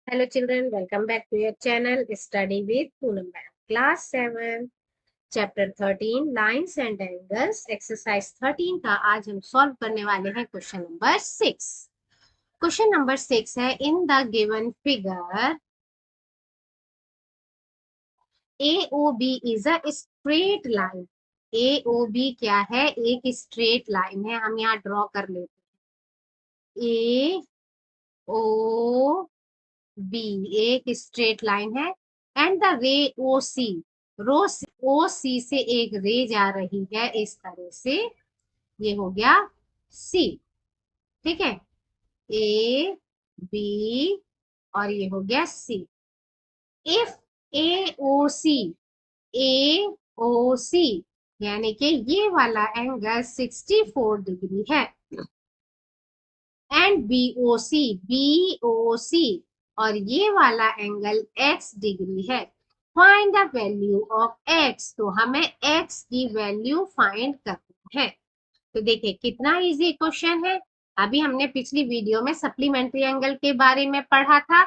Hello children, welcome back to your channel Study with Poonam Madam. Class 7, Chapter 13, Lines and Angles, Exercise 13 का आज हम solve करने वाले हैं क्वेश्चन नंबर 6. क्वेश्चन नंबर 6 है इन the given figure AOB is a straight line. AOB क्या है? एक स्ट्रेट लाइन है. हम यहाँ ड्रॉ कर लेते हैं. AOB एक स्ट्रेट लाइन है एंड द रे OC रो OC से एक रे जा रही है इस तरह से. ये हो गया C. ठीक है, A B और ये हो गया C. इफ AOC यानी कि ये वाला एंगल 64 डिग्री है एंड BOC और ये वाला एंगल x डिग्री है. Find the value of x. तो हमें x की वैल्यू फाइंड करनी है. तो देखिए कितना इजी क्वेश्चन है. अभी हमने पिछली वीडियो में सप्लीमेंट्री एंगल के बारे में पढ़ा था,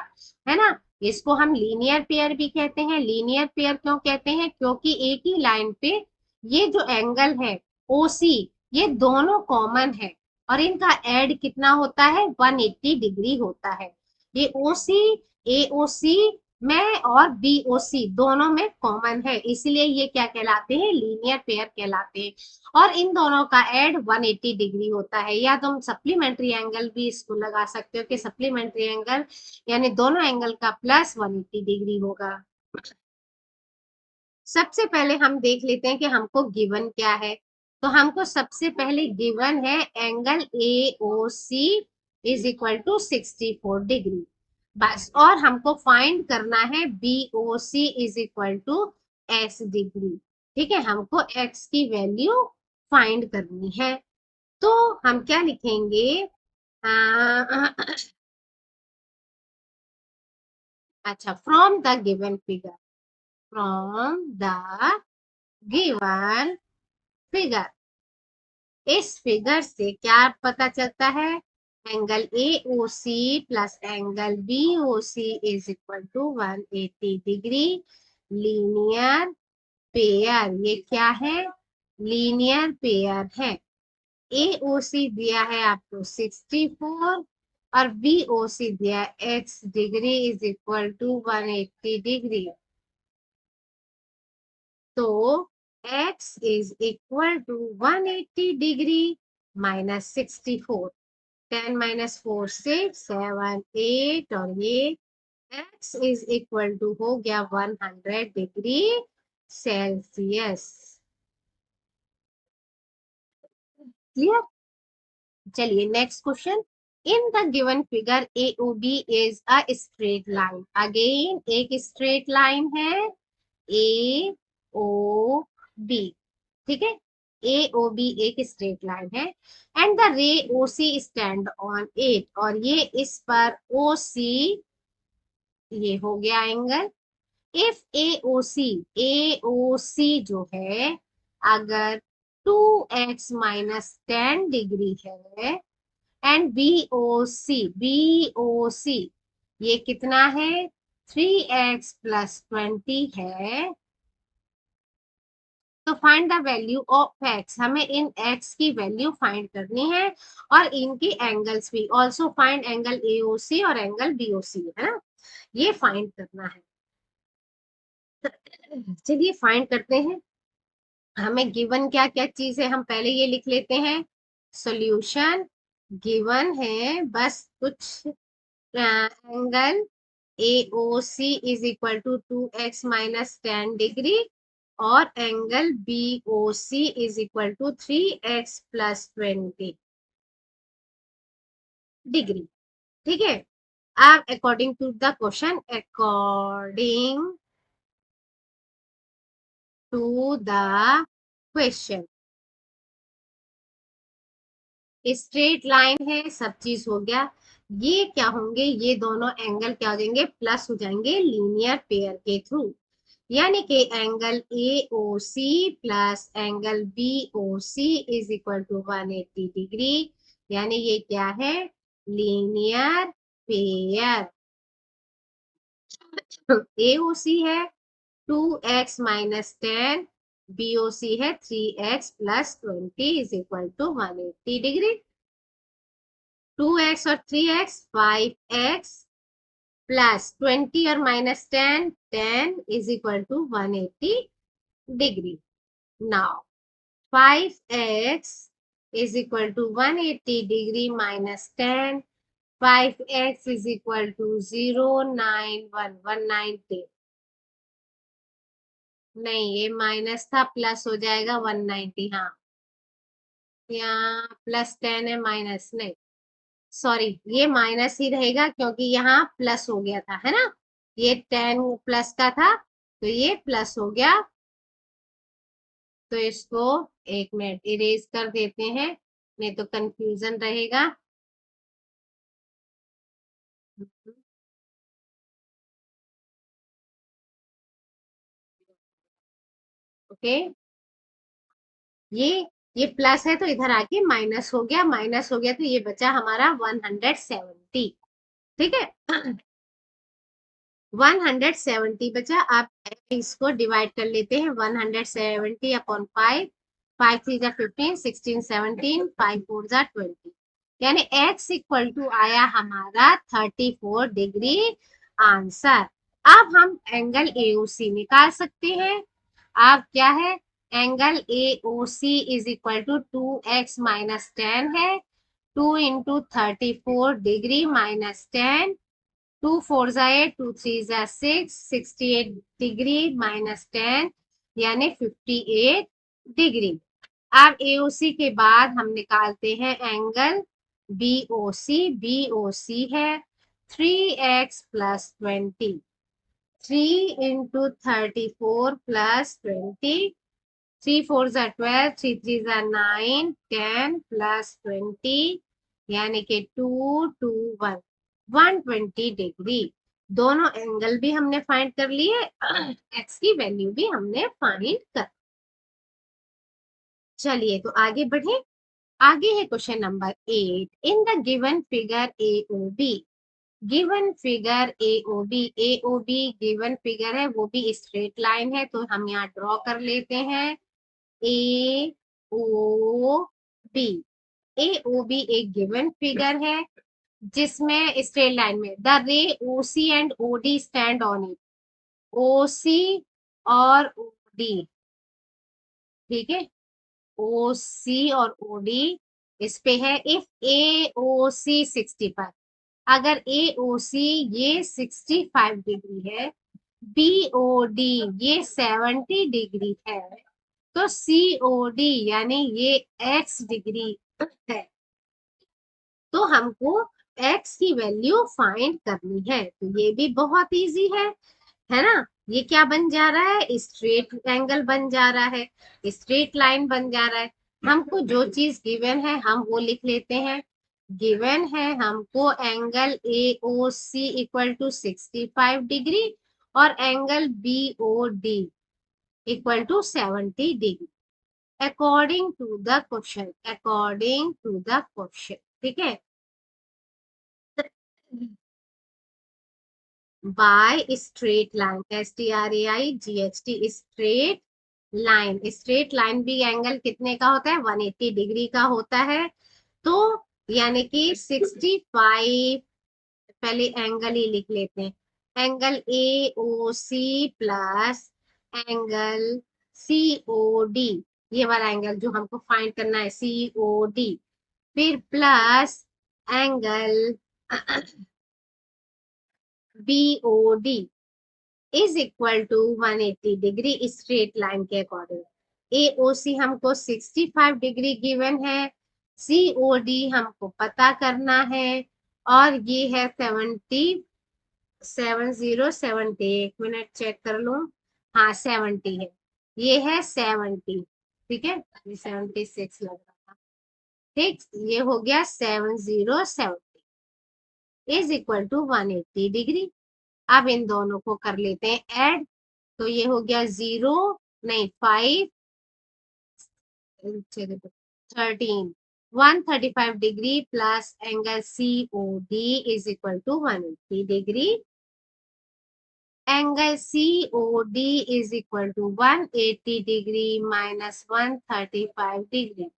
है ना. इसको हम लीनियर पेयर भी कहते हैं. लीनियर पेयर क्यों कहते हैं? क्योंकि एक ही लाइन पे ये जो एंगल है OC ये दोनों कॉमन है और इनका एड कितना होता है? 180 डिग्री होता है. ये OC AOC में और BOC दोनों में कॉमन है, इसलिए ये क्या कहलाते हैं? लीनियर पेयर कहलाते हैं. और इन दोनों का एड 180 डिग्री होता है. या तुम सप्लीमेंट्री एंगल भी इसको लगा सकते हो कि सप्लीमेंट्री एंगल यानी दोनों एंगल का प्लस 180 डिग्री होगा. सबसे पहले हम देख लेते हैं कि हमको गिवन क्या है. तो हमको सबसे पहले गिवन है angle AOC is equal to 64 degree बस. और हमको फाइंड करना है BOC is equal to x degree. ठीक है, हमको x की वैल्यू फाइंड करनी है. तो हम क्या लिखेंगे? अच्छा, from the given figure. From the given figure. इस फिगर से क्या पता चलता है? Angle AOC plus angle BOC is equal to 180 degree. Linear pair. ये क्या है? लीनियर पेयर है. AOC दिया है आपको 64 और BOC दिया है x degree is equal to 180 degree. तो x is equal to 180 degree minus 64. 10 minus 4 6 7 8 और ये x इज इक्वल टू हो गया 100 डिग्री सेल्सियस. क्लियर? चलिए next question. In the given figure AOB is a straight line. Again एक straight line है AOB. ठीक है, AOB एक स्ट्रेट लाइन है and the ray OC stand on it और ये इस पर OC ये हो गया एंगल. इफ AOC जो है अगर 2x माइनस 10 डिग्री है एंड BOC ये कितना है? 3x प्लस 20 है. तो find the value of x. हमें इन x की वैल्यू फाइंड करनी है और इनकी एंगल्स भी. ऑल्सो फाइंड एंगल AOC और एंगल BOC, है ना. ये फाइंड करना है. चलिए फाइंड करते हैं. हमें गिवन क्या क्या चीज है हम पहले ये लिख लेते हैं. सॉल्यूशन गिवन है बस कुछ. Angle AOC is equal to 2x minus 10 degree और angle BOC is equal to 3x plus 20 degree. ठीक है, अब according to the question, according to the question straight line है, सब चीज हो गया. ये क्या होंगे? ये दोनों एंगल क्या हो जाएंगे? प्लस हो जाएंगे लीनियर पेयर के थ्रू. यानी कि angle AOC plus angle BOC is equal to 180 degree. यानी ये क्या है? Linear pair. AOC है 2x माइनस 10, BOC है 3x plus 20 is equal to 180 degree. 2x और 3x 5x प्लस 20 और minus 10 10 is equal to 180 degree. Now 5x is equal to 180 degree minus 10, 5x is equal to 091 नहीं, ये minus था, plus हो जाएगा 190। हाँ, यहाँ प्लस 10 है, माइनस नहीं, सॉरी, ये माइनस ही रहेगा क्योंकि यहाँ प्लस हो गया था, है ना। ये 10 प्लस का था तो ये प्लस हो गया, तो इसको एक मिनट इरेज कर देते हैं, नहीं तो कंफ्यूजन रहेगा। ओके, ये प्लस है तो इधर आके माइनस हो गया, माइनस हो गया तो ये बचा हमारा 170। ठीक है, 170 बचा। आप इसको डिवाइड कर लेते हैं, 170 अपॉन 5, 5 3 जा 15, 16 17, 5 4 जा 20, यानी x इक्वल टू आया हमारा 34 डिग्री आंसर। अब हम एंगल AOC निकाल सकते हैं। अब क्या है, angle AOC is equal to 2x minus 10 है, 2 इंटू 34 डिग्री माइनस 10, 2 4 जा 8, 2 3 जा 6, 68 डिग्री माइनस 10 यानी 58 डिग्री। अब AOC के बाद हम निकालते हैं एंगल BOC। BOC है 3x प्लस 20, 3 इंटू 34 प्लस 20, 3 4 जा 12, 3 3 जा 9, 10 प्लस 20 यानी कि 2 2 1 120 डिग्री। दोनों एंगल भी हमने फाइंड कर लिए, x की वैल्यू भी हमने फाइंड कर। चलिए तो आगे बढ़े। आगे है question number 8। In the given figure AOB, given figure AOB, AOB given figure है, वो भी स्ट्रेट लाइन है, तो हम यहाँ ड्रॉ कर लेते हैं AOB। AOB एक गिवन फिगर है जिसमें स्ट्रेट लाइन में the ray OC and OD stand on it. OC और OD, ठीक है, OC और OD इस पे है। इफ AOC 65, अगर AOC ये 65 डिग्री है, BOD ये 70 डिग्री है, तो COD यानी ये x डिग्री है, तो हमको x की वैल्यू फाइंड करनी है। तो ये भी बहुत इजी है ना। ये क्या बन जा रहा है, स्ट्रेट एंगल बन जा रहा है, स्ट्रेट लाइन बन जा रहा है। हमको जो चीज गिवन है हम वो लिख लेते हैं। गिवन है हमको angle AOC equal to 65 degree और angle BOD equal to 70 degree according to the question, according to the question. ठीक है, by straight line, STRAIGHT, straight line. Straight line भी एंगल कितने का होता है, 180 डिग्री का होता है। तो यानी कि 65, पहले एंगल ही लिख लेते हैं, angle AOC plus angle COD, ये वाला एंगल जो हमको फाइंड करना है COD, फिर plus angle BOD is equal to 180 degree straight line के अकॉर्डिंग। AOC हमको 65 डिग्री गिवन है, COD हमको पता करना है, और ये है 70 एक मिनट चेक कर लो, हाँ 70 है, ये है 70, ठीक है, ये 76 लग रहा था। ठीक, ये हो गया 7070 इज इक्वल टू 180 डिग्री। अब इन दोनों को कर लेते हैं ऐड, तो ये हो गया 0, नहीं 5 13, 135 degree plus angle COD is equal to 180 degree angle COD is equal to 180 degree minus 135 degree.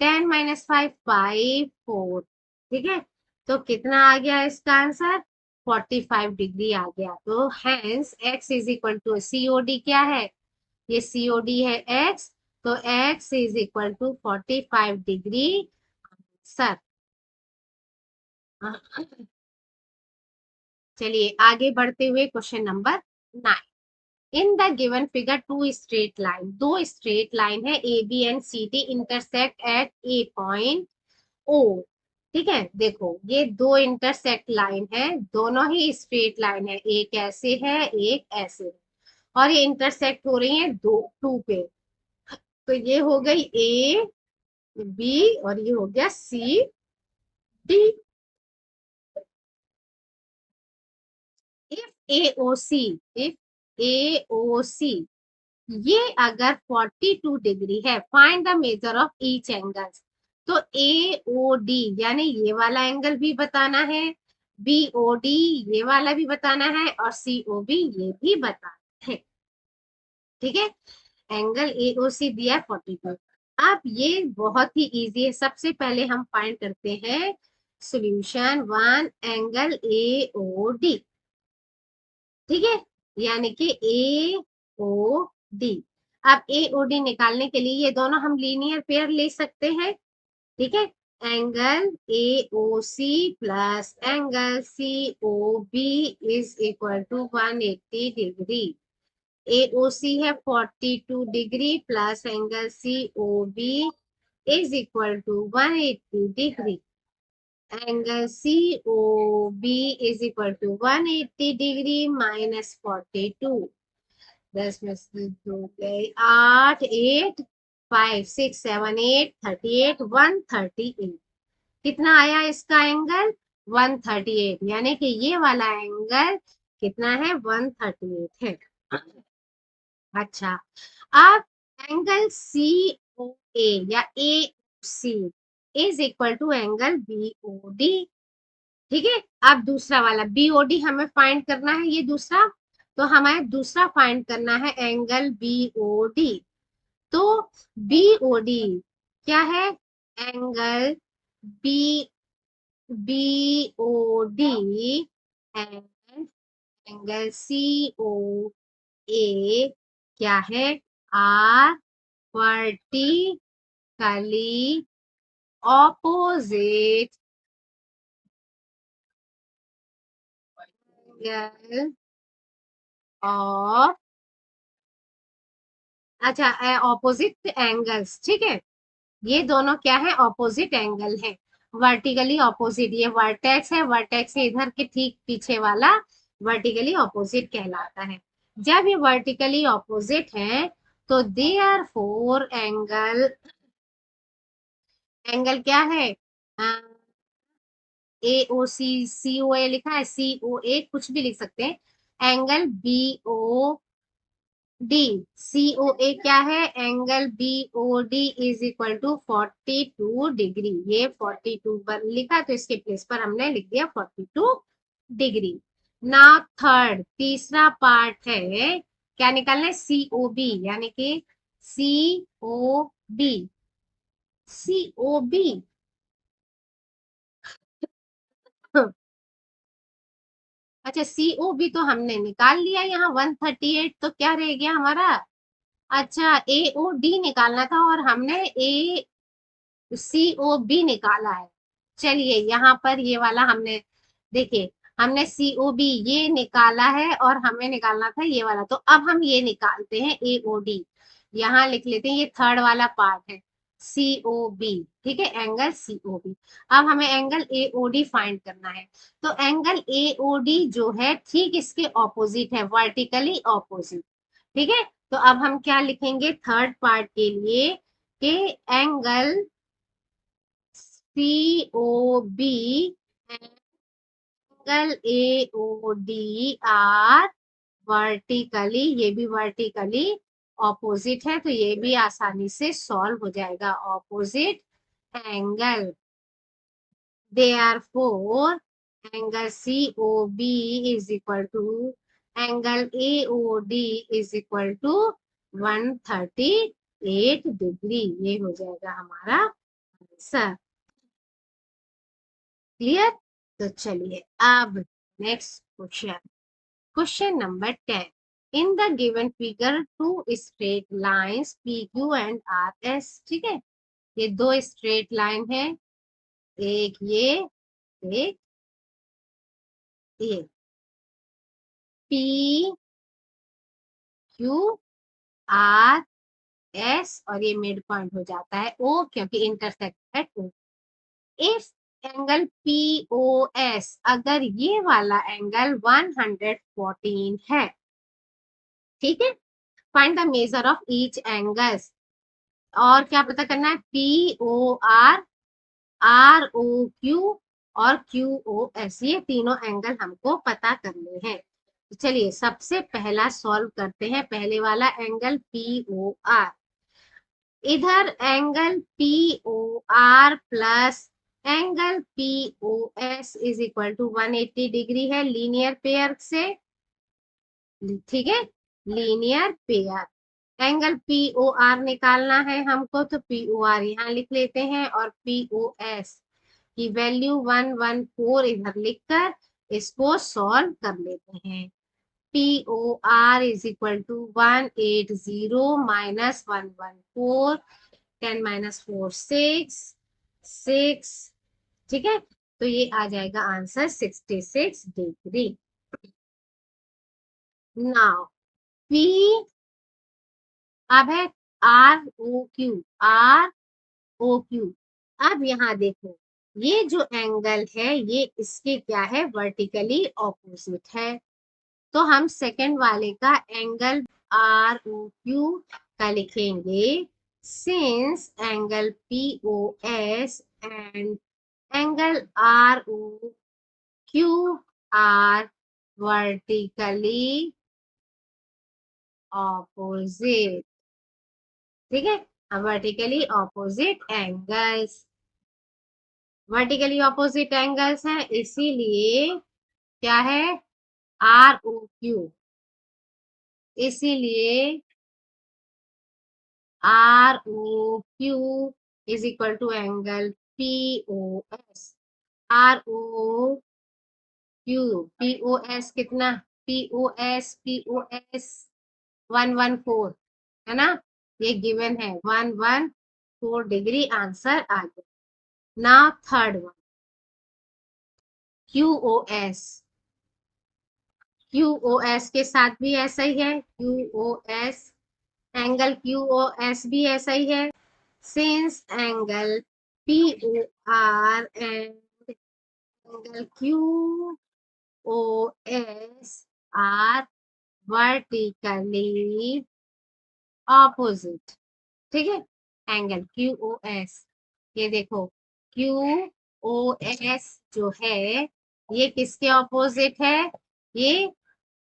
10 माइनस 5 5 4। ठीक है, तो कितना आ गया इसका आंसर? 45 डिग्री आ गया। तो hence x is equal to COD क्या है? ये COD है x, तो x is equal to 45 degree sir. चलिए आगे बढ़ते हुए question number 9। In the given figure two straight line, दो स्ट्रेट लाइन है AB and CD intersect at a point O। ठीक है, देखो ये दो इंटरसेक्ट लाइन है, दोनों ही स्ट्रेट लाइन है, एक ऐसे है एक ऐसे है, और ये इंटरसेक्ट हो रही है दो टू पे। तो ये हो गई A B और ये हो गया C D। If AOC, if AOC ये अगर 42 डिग्री है, find the measure of each angles. तो AOD यानी ये वाला एंगल भी बताना है, BOD ये वाला भी बताना है, और COB ये भी बताना है। ठीक है, एंगल AOC दिया है 42। अब ये बहुत ही इजी है, सबसे पहले हम फाइंड करते हैं सॉल्यूशन वन एंगल AOD। ठीक है, यानी कि AOD। अब AOD निकालने के लिए ये दोनों हम लीनियर पेयर ले सकते हैं। ठीक है, angle AOC plus angle COB is equal to 180 degree. AOC है 42 degree plus angle COB is equal to 180 degree. Angle COB is equal to 180 degree minus 42। 10 में से 2 गए 8, 8 5 6 7 8 38 138। कितना आया इसका एंगल? 138, यानी कि ये वाला एंगल कितना है? 138 है। अच्छा, अब एंगल COA या AOC is equal to angle BOD। ठीक है, अब दूसरा वाला BOD हमें फाइंड करना है, ये दूसरा, तो हमें दूसरा फाइंड करना है एंगल BOD। तो BOD क्या है? Angle B BOD and angle COA क्या है? Are vertically opposite angle of, अच्छा ऑपोजिट एंगल्स। ठीक है, ये दोनों क्या है? ऑपोजिट एंगल है, वर्टिकली ऑपोजिट। ये वर्टेक्स है, वर्टेक्स से इधर के ठीक पीछे वाला वर्टिकली ऑपोजिट कहलाता है। जब ये वर्टिकली ऑपोजिट है तो देयर फोर एंगल, एंगल क्या है? AOC COA लिखा है, COA कुछ भी लिख सकते हैं। एंगल BOD, COA क्या है? Angle BOD is equal to 42 degree. ये 42 पर लिखा, तो इसके प्लेस पर हमने लिख दिया 42 डिग्री। नाउ थर्ड, तीसरा पार्ट है, क्या निकालना है? COB, यानी कि COB, COB। अच्छा, COB तो हमने निकाल लिया यहाँ 138, तो क्या रह गया हमारा? अच्छा, AOD निकालना था और हमने COB निकाला है। चलिए यहाँ पर ये वाला हमने, देखिए हमने COB ये निकाला है और हमें निकालना था ये वाला, तो अब हम ये निकालते हैं AOD। यहाँ लिख लेते हैं, ये थर्ड वाला पार्ट है COB। ठीक है, एंगल COB। अब हमें एंगल AOD फाइंड करना है। तो एंगल AOD जो है ठीक इसके ऑपोजिट है, वर्टिकली ऑपोजिट। ठीक है, तो अब हम क्या लिखेंगे थर्ड पार्ट के लिए कि angle COB angle AOD are vertically, ये भी वर्टिकली ऑपोजिट है, तो ये भी आसानी से सॉल्व हो जाएगा, opposite angle. Therefore, angle COB is equal to angle AOD is equal to 138 degree. ये हो जाएगा हमारा आंसर। क्लियर? तो चलिए अब next question, question number 10। In the given figure two straight lines PQ and RS। ठीक है, ये दो स्ट्रेट लाइन है, एक एक ये PQRS और ये मिड पॉइंट हो जाता है O, क्योंकि इंटरसेक्ट है O। इफ एंगल POS, अगर ये वाला एंगल 114 है, ठीक है, find the measure of each angles. और क्या पता करना है? POR, ROQ और QOS, ये तीनों एंगल हमको पता करने हैं। तो चलिए सबसे पहला सॉल्व करते हैं, पहले वाला एंगल POR। इधर angle POR plus angle POS is equal to 180 degree है लीनियर पेयर से। ठीक है, लीनियर पेयर। एंगल POR निकालना है हमको, तो POR यहाँ लिख लेते हैं और POS की वैल्यू 114 इधर लिखकर इसको सॉल्व कर लेते हैं। POR is equal to 180 minus 114, 10 minus 4 6। ठीक है, तो ये आ जाएगा आंसर 66 डिग्री। नाउ P अब है ROQ। अब यहाँ देखो, ये जो एंगल है ये इसके क्या है? वर्टिकली ऑपोजिट है। तो हम सेकंड वाले का एंगल ROQ का लिखेंगे, since angle POS and angle ROQ are vertically opposite. ठीक है, vertically opposite angles, vertically opposite angles हैं, इसीलिए क्या है? ROQ, इसीलिए ROQ is equal to angle POS। ROQ POS कितना? POS 114 है ना, ये गिवन है 114 डिग्री, आंसर आ गया। Now third one, QOS। QOS के साथ भी ऐसा ही है, QOS एंगल QOS भी ऐसा ही है, since angle POR and angle QOS are vertically opposite. ठीक है, एंगल QOS, ये देखो QOS जो है ये किसके ऑपोजिट है? ये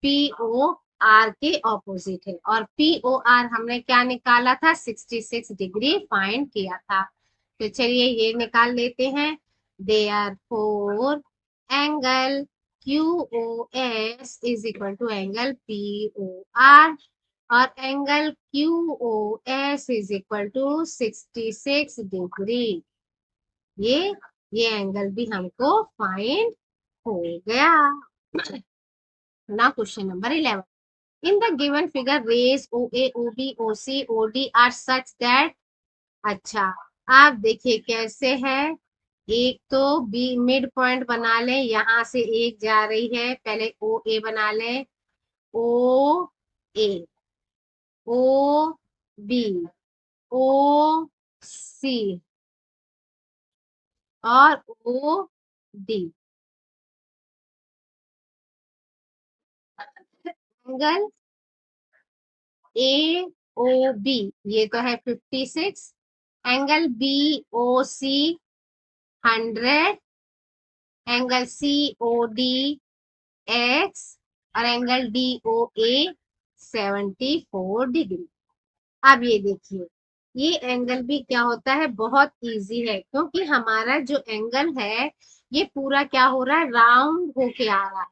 POR के ऑपोजिट है, और POR हमने क्या निकाला था? 66 डिग्री फाइंड किया था। तो चलिए ये निकाल लेते हैं। Therefore angle QOS is equal to angle POR, और angle QOS is equal to 66 degree. ये एंगल भी हमको फाइंड हो गया। ना question number 11। In the given figure, rays OA, OB, OC, OD are such that। अच्छा, आप देखिए कैसे है। एक तो बी मिड पॉइंट बना लें, यहां से एक जा रही है, पहले OA बना लें, OA, OB, OC और OD। एंगल AOB ये तो है 56, angle BOC 100, angle COD X और एंगल DOA 74 डिग्री। अब ये देखिए, ये एंगल भी क्या होता है? बहुत इजी है, क्योंकि हमारा जो एंगल है ये पूरा क्या हो रहा है? राउंड होके आ रहा है।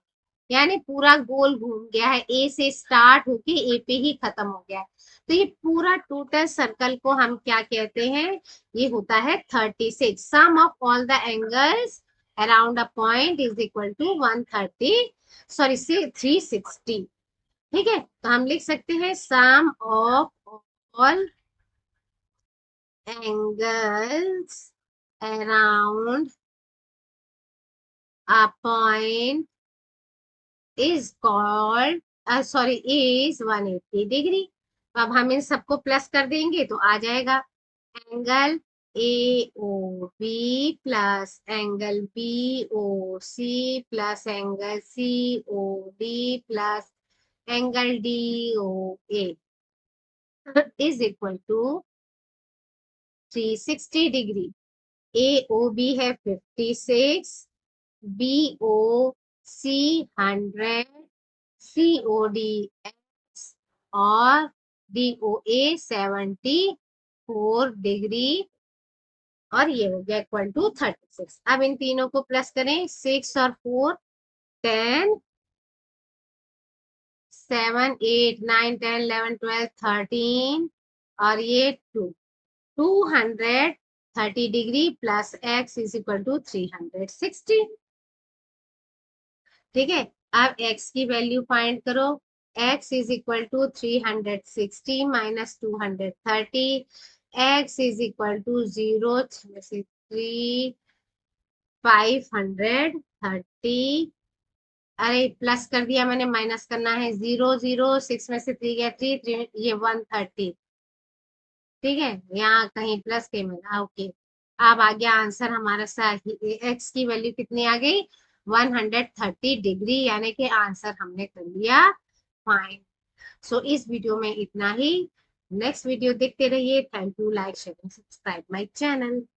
यानी पूरा गोल घूम गया है, ए से स्टार्ट होके ए पे ही खत्म हो गया है। तो ये पूरा टोटल सर्कल को हम क्या कहते हैं, ये होता है 36। Sum of all the angles around a point is equal to 130, sorry से 360। ठीक है, तो हम लिख सकते हैं sum of all angles around a point is called sorry is 180 degree. तो अब हम इन सबको प्लस कर देंगे तो आ जाएगा angle A O B plus angle B O C plus angle C O D plus angle D O A is equal to 360 degree. A O B है 56, B O C 100, C O D X और D O A 74 degree, और ये हो गया equal to 36। अब इन तीनों को plus करें, 6 और 4 10, 7 8 9 10 11 12 13 और ये 230 degree plus x is equal to 360। ठीक है, अब x की वैल्यू फाइंड करो। x is equal to 360 minus 230, x is equal to 0 3 530। अरे प्लस कर दिया मैंने, माइनस करना है, 0 0 6 में से 3 गया 3 ये 130। ठीक है, यहाँ कहीं प्लस के मिला, ओके। अब आ गया आंसर हमारा सही, एक्स की वैल्यू कितनी आ गई, 130 डिग्री, यानी कि आंसर हमने कर लिया फाइन। सो इस वीडियो में इतना ही। नेक्स्ट वीडियो देखते रहिए। Thank you, like share subscribe my channel.